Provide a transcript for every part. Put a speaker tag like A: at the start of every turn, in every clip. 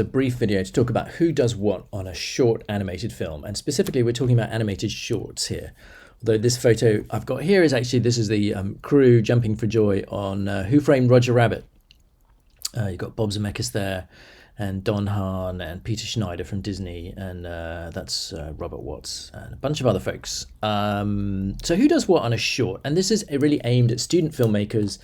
A: A brief video to talk about who does what on a short animated film, and specifically we're talking about animated shorts here. Although this photo I've got here is actually, this is the crew jumping for joy on Who Framed Roger Rabbit. You've got Bob Zemeckis there, and Don Hahn, and Peter Schneider from Disney, and that's Robert Watts, and a bunch of other folks. So who does what on a short? And this is really aimed at student filmmakers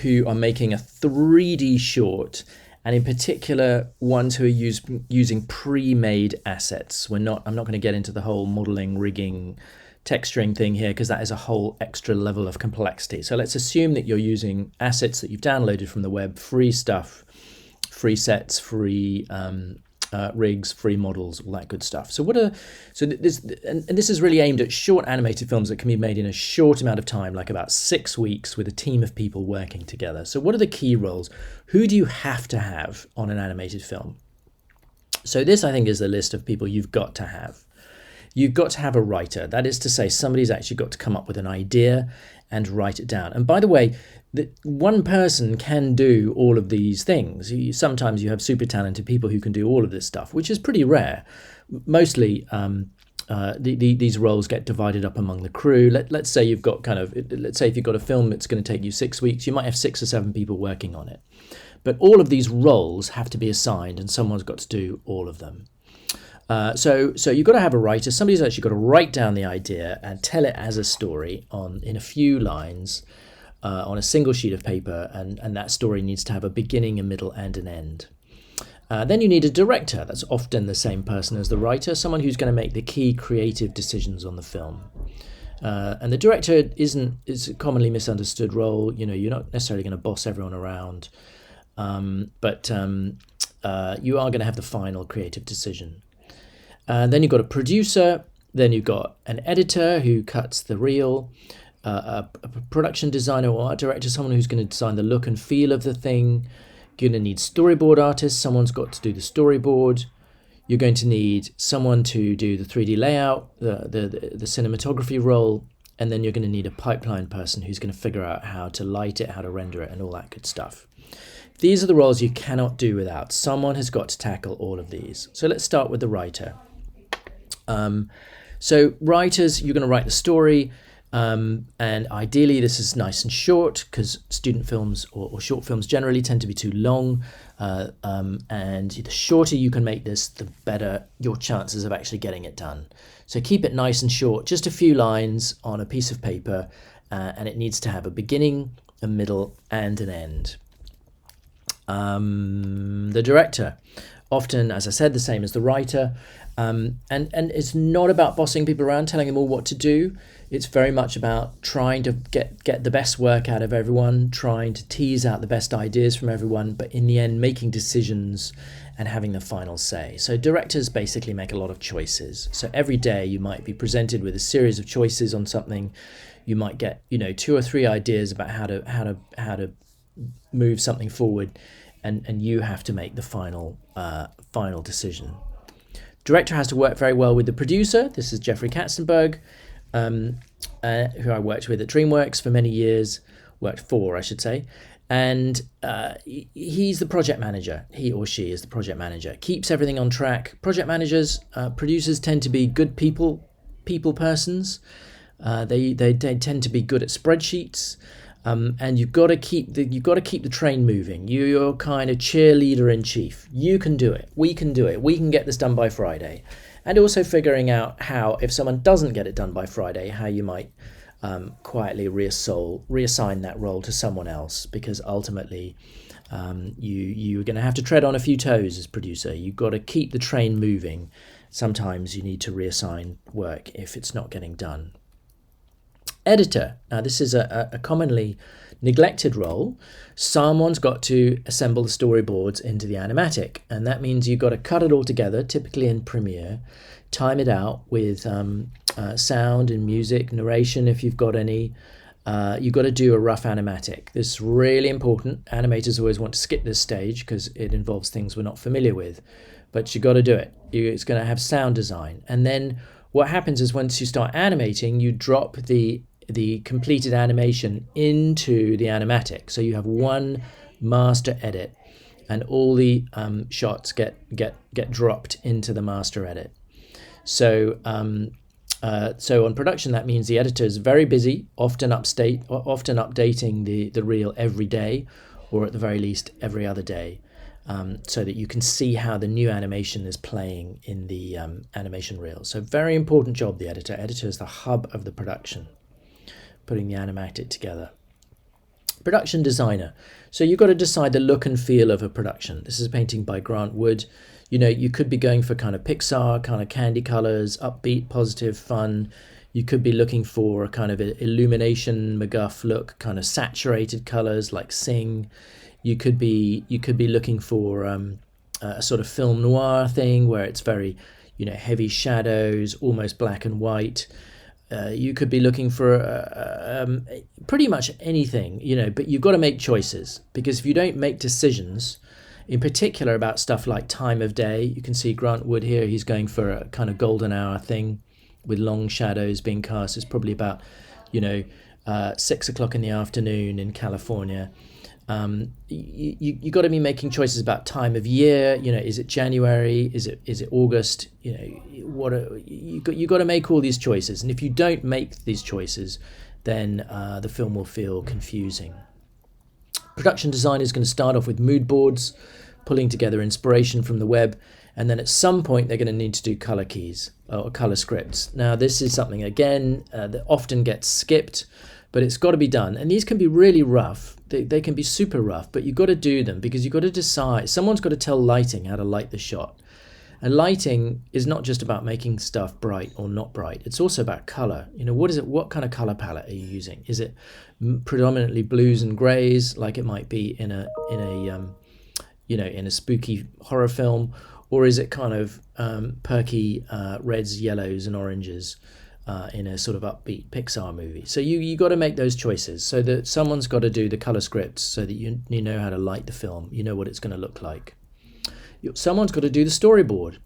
A: who are making a 3D short, and in particular ones who are using pre-made assets. I'm not going to get into the whole modeling, rigging, texturing thing here, because that is a whole extra level of complexity. So let's assume that you're using assets that you've downloaded from the web, free stuff, free sets, free rigs, free models, all that good stuff. So this is really aimed at short animated films that can be made in a short amount of time, like about 6 weeks, with a team of people working together. So what are the key roles? Who do you have to have on an animated film? So this, I think, is the list of people you've got to have. You've got to have a writer. That is to say, somebody's actually got to come up with an idea and write it down. And by the way, one person can do all of these things. Sometimes you have super talented people who can do all of this stuff, which is pretty rare. Mostly these roles get divided up among the crew. Let's say you've got let's say if you've got a film that's going to take you 6 weeks, you might have 6 or 7 people working on it. But all of these roles have to be assigned, and someone's got to do all of them. So you've got to have a writer. Somebody's actually got to write down the idea and tell it as a story in a few lines on a single sheet of paper, and that story needs to have a beginning, a middle, and an end. Then you need a director. That's often the same person as the writer, someone who's going to make the key creative decisions on the film. And the director is a commonly misunderstood role. You're not necessarily going to boss everyone around, but you are going to have the final creative decision. Then you've got a producer, then you've got an editor who cuts the reel, a production designer or art director, someone who's going to design the look and feel of the thing. You're going to need storyboard artists, someone's got to do the storyboard. You're going to need someone to do the 3D layout, the cinematography role, and then you're going to need a pipeline person who's going to figure out how to light it, how to render it, and all that good stuff. These are the roles you cannot do without. Someone has got to tackle all of these. So let's start with the writer. So writers, you're going to write the story, and ideally this is nice and short, because student films or short films generally tend to be too long, and the shorter you can make this, the better your chances of actually getting it done. So keep it nice and short, just a few lines on a piece of paper, and it needs to have a beginning, a middle, and an end. The director, often, as I said, the same as the writer, and it's not about bossing people around, telling them all what to do. It's very much about trying to get the best work out of everyone, trying to tease out the best ideas from everyone, but in the end making decisions and having the final say. So directors basically make a lot of choices. So every day you might be presented with a series of choices on something. You might get 2 or 3 ideas about how to move something forward, and you have to make the final decision. Director has to work very well with the producer. This is Jeffrey Katzenberg, who I worked with at DreamWorks for many years, worked for, I should say, and he's the project manager. He or she is the project manager, keeps everything on track. Project managers, producers tend to be good people persons. They tend to be good at spreadsheets. And you've got to keep the train moving. You're kind of cheerleader in chief. You can do it. We can do it. We can get this done by Friday. And also figuring out how, if someone doesn't get it done by Friday, how you might quietly reassign that role to someone else, because ultimately you're going to have to tread on a few toes as producer. You've got to keep the train moving. Sometimes you need to reassign work if it's not getting done. Editor. Now this is a commonly neglected role. Someone's got to assemble the storyboards into the animatic, and that means you've got to cut it all together, typically in Premiere, time it out with sound and music, narration if you've got any. You've got to do a rough animatic. This is really important. Animators always want to skip this stage because it involves things we're not familiar with, but you've got to do it. It's going to have sound design, and then what happens is once you start animating, you drop the completed animation into the animatic. So you have one master edit, and all the shots get dropped into the master edit. So so on production, that means the editor is very busy, often updating the reel every day, or at the very least every other day, so that you can see how the new animation is playing in the animation reel. So very important job, the editor. Editor is the hub of the production, putting the animatic together. Production designer. So you've got to decide the look and feel of a production. This is a painting by Grant Wood. You know, you could be going for kind of Pixar, kind of candy colors, upbeat, positive, fun. You could be looking for a kind of illumination, McGuff look, kind of saturated colors like Sing. You could be looking for a sort of film noir thing where it's very, you know, heavy shadows, almost black and white. You could be looking for pretty much anything, you know, but you've got to make choices, because if you don't make decisions, in particular about stuff like time of day, you can see Grant Wood here, he's going for a kind of golden hour thing with long shadows being cast. It's probably about, you know, 6 o'clock in the afternoon in California. You got to be making choices about time of year. You know, is it January? Is it August? You know, you got to make all these choices, and if you don't make these choices, then the film will feel confusing. Production design is going to start off with mood boards, pulling together inspiration from the web, and then at some point they're going to need to do color keys or color scripts. Now this is something again that often gets skipped, but it's got to be done. And these can be really rough. They can be super rough, but you've got to do them because you've got to decide. Someone's got to tell lighting how to light the shot. And lighting is not just about making stuff bright or not bright. It's also about color. You know, what is it? What kind of color palette are you using? Is it predominantly blues and grays, like it might be in a spooky horror film, or is it kind of perky reds, yellows, and oranges in a sort of upbeat Pixar movie? So you got to make those choices. So that someone's got to do the color scripts so that you know how to light the film. You know what it's going to look like. Someone's got to do the storyboard,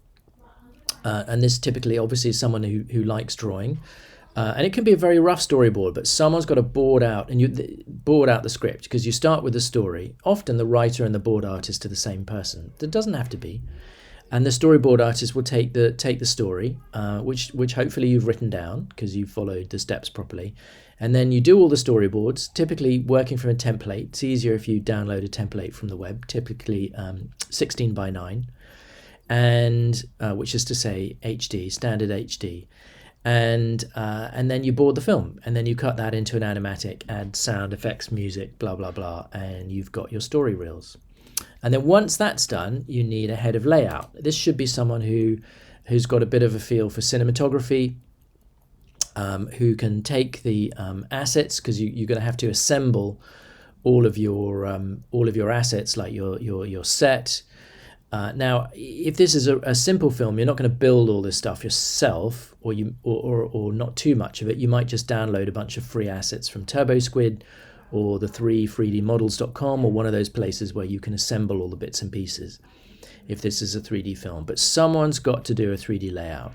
A: and this typically obviously is someone who likes drawing, and it can be a very rough storyboard, but someone's got to board out the script, because you start with the story. Often the writer and the board artist are the same person. That doesn't have to be, and the storyboard artist will take the story, which hopefully you've written down because you've followed the steps properly. And then you do all the storyboards, typically working from a template. It's easier if you download a template from the web, typically 16 by 9, and which is to say HD, standard HD. And then you board the film, and then you cut that into an animatic, add sound effects, music, blah, blah, blah, and you've got your story reels. And then once that's done, you need a head of layout. This should be someone who's got a bit of a feel for cinematography, who can take the assets, because you're going to have to assemble all of your assets, like your set. Now, if this is a simple film, you're not going to build all this stuff yourself, or not too much of it. You might just download a bunch of free assets from TurboSquid or the 3freeDmodels.com, or one of those places where you can assemble all the bits and pieces if this is a 3D film. But someone's got to do a 3D layout.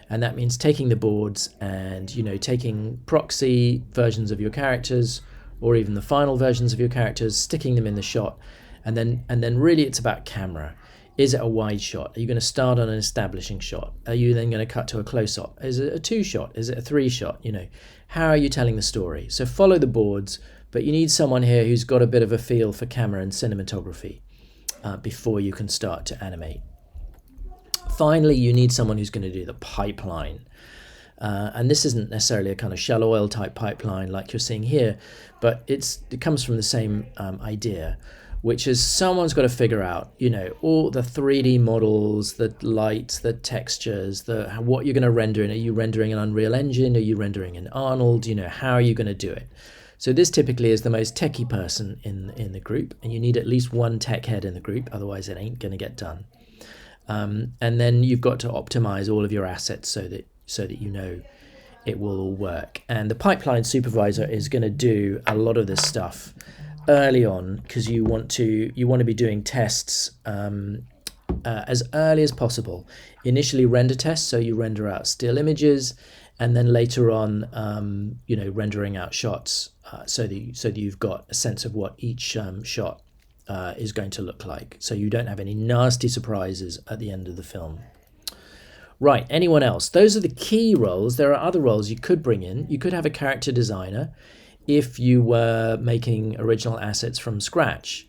A: And that means taking the boards and, you know, taking proxy versions of your characters, or even the final versions of your characters, sticking them in the shot. And then really it's about camera. Is it a wide shot? Are you going to start on an establishing shot? Are you then going to cut to a close-up? Is it a 2-shot? Is it a 3-shot? You know, how are you telling the story? So follow the boards, but you need someone here who's got a bit of a feel for camera and cinematography before you can start to animate. Finally, you need someone who's going to do the pipeline. And this isn't necessarily a kind of Shell Oil type pipeline like you're seeing here, but it comes from the same idea, which is someone's got to figure out, you know, all the 3D models, the lights, the textures, what you're going to render in. Are you rendering an Unreal Engine? Are you rendering an Arnold? You know, how are you going to do it? So this typically is the most techie person in the group, and you need at least one tech head in the group, otherwise it ain't going to get done. And then you've got to optimize all of your assets so that you know it will all work. And the pipeline supervisor is going to do a lot of this stuff early on, because you want to be doing tests as early as possible. Initially render tests, so you render out still images, and then later on rendering out shots so that you've got a sense of what each shot is going to look like, so you don't have any nasty surprises at the end of the film. Right, anyone else? Those are the key roles. There are other roles you could bring in. You could have a character designer if you were making original assets from scratch.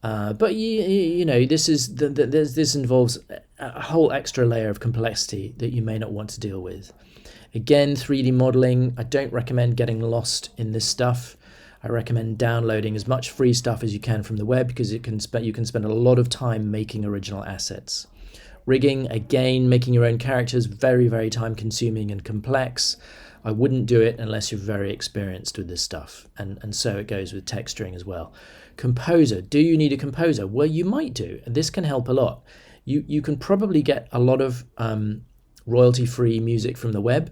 A: But you know, this involves a whole extra layer of complexity that you may not want to deal with. Again, 3D modeling, I don't recommend getting lost in this stuff. I recommend downloading as much free stuff as you can from the web, because you can spend a lot of time making original assets. Rigging, again, making your own characters, very, very time consuming and complex. I wouldn't do it unless you're very experienced with this stuff. And so it goes with texturing as well. Composer, do you need a composer? Well, you might do, and this can help a lot. You can probably get a lot of royalty-free music from the web,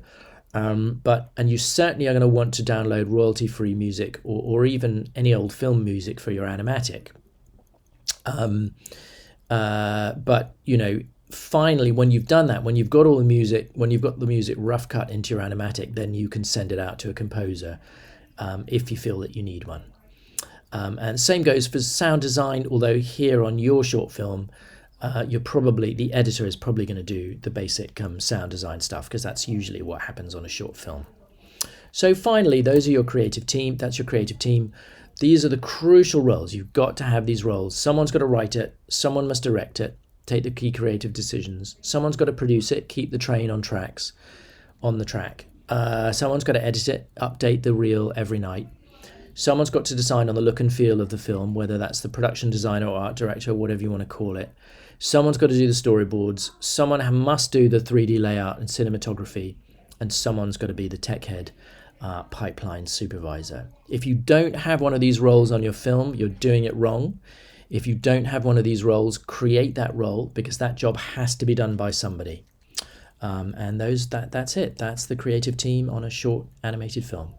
A: and you certainly are going to want to download royalty-free music, or even any old film music for your animatic. But you know, finally, when you've done that, when you've got all the music, when you've got the music rough cut into your animatic, then you can send it out to a composer if you feel that you need one. And same goes for sound design, although here on your short film, the editor is probably going to do the basic sound design stuff, because that's usually what happens on a short film. So finally, those are your creative team. That's your creative team. These are the crucial roles. You've got to have these roles. Someone's got to write it. Someone must direct it, take the key creative decisions. Someone's got to produce it, keep the train on the track. Someone's got to edit it, update the reel every night. Someone's got to decide on the look and feel of the film, whether that's the production designer or art director, or whatever you want to call it. Someone's got to do the storyboards. Someone must do the 3D layout and cinematography. And someone's got to be the tech head, pipeline supervisor. If you don't have one of these roles on your film, you're doing it wrong. If you don't have one of these roles, create that role, because that job has to be done by somebody. And that's it. That's the creative team on a short animated film.